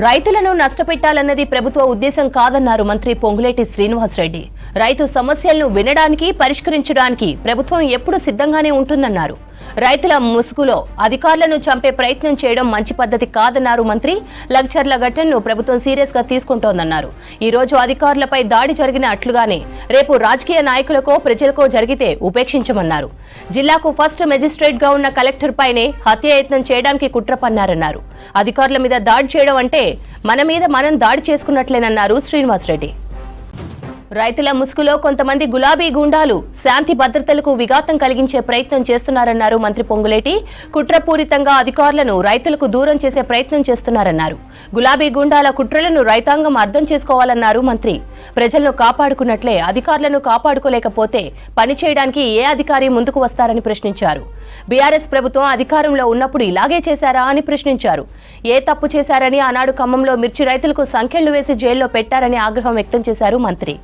రైతులను నష్టపెట్టాలన్నది ప్రభుత్వ ఉద్దేశం కాదన్నారు మంత్రి పొంగులేటి శ్రీనివాసరెడ్డి. రైతు సమస్యలను వినడానికి, పరిష్కరించడానికి ప్రభుత్వం ఎప్పుడూ సిద్ధంగానే ఉంటుందన్నారు. రైతుల ముసుగులో అధికారులను చంపే ప్రయత్నం చేయడం మంచి పద్ధతి కాదన్నారు మంత్రి. లగ్చర్ల ఘటనను ప్రభుత్వం సీరియస్ గా తీసుకుంటోందన్నారు. ఈ రోజు అధికారులపై దాడి జరిగిన అట్లుగానే రేపు రాజకీయ నాయకులకో ప్రజలకో జరిగితే ఉపేక్షించమన్నారు. జిల్లాకు ఫస్ట్ మెజిస్ట్రేట్ గా ఉన్న కలెక్టర్ పైనే హత్యాయత్నం చేయడానికి కుట్ర పన్నారన్నారు. అధికారుల మీద దాడి చేయడం అంటే మన మీద మనం దాడి చేసుకున్నట్లేనన్నారు శ్రీనివాసరెడ్డి. రైతుల ముసుగులో కొంతమంది గులాబీ గూండాలు శాంతి భద్రతలకు విఘాతం కలిగించే ప్రయత్నం చేస్తున్నారన్నారు మంత్రి పొంగులేటి. కుట్రపూరితంగా అధికారులను రైతులకు దూరం చేసే ప్రయత్నం చేస్తున్నారన్నారు. గులాబీ గూండాల కుట్రలను రైతాంగం అర్థం చేసుకోవాలన్నారు మంత్రి. ప్రజలను కాపాడుకున్నట్లే అధికారులను కాపాడుకోలేకపోతే పనిచేయడానికి ఏ అధికారి ముందుకు వస్తారని ప్రశ్నించారు. బీఆర్ఎస్ ప్రభుత్వం అధికారంలో ఉన్నప్పుడు ఇలాగే చేశారా అని ప్రశ్నించారు. ఏ తప్పు చేశారని ఆనాడు ఖమ్మంలో మిర్చి రైతులకు సంకెళ్లు వేసి జైల్లో పెట్టారని ఆగ్రహం వ్యక్తం చేశారు మంత్రి.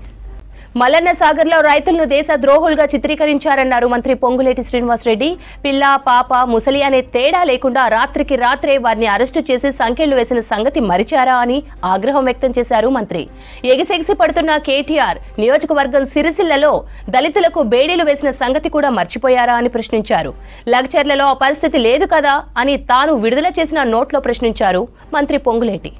మల్లన్న సాగర్ లో రైతులను దేశ ద్రోహులుగా చిత్రీకరించారన్నారు మంత్రి పొంగులేటి శ్రీనివాసరెడ్డి. పిల్ల, పాప, ముసలి అనే తేడా లేకుండా రాత్రికి రాత్రే వారిని అరెస్టు చేసి సంకెళ్లు వేసిన సంగతి మరిచారా అని ఆగ్రహం వ్యక్తం చేశారు మంత్రి. ఎగిసెగిసి పడుతున్న కేటీఆర్ నియోజకవర్గం సిరిసిల్లలో దళితులకు బేడీలు వేసిన సంగతి కూడా మర్చిపోయారా అని ప్రశ్నించారు. లగ్చర్లలో ఆ పరిస్థితి లేదు కదా అని తాను విడుదల చేసిన నోట్లో ప్రశ్నించారు మంత్రి పొంగులేటి.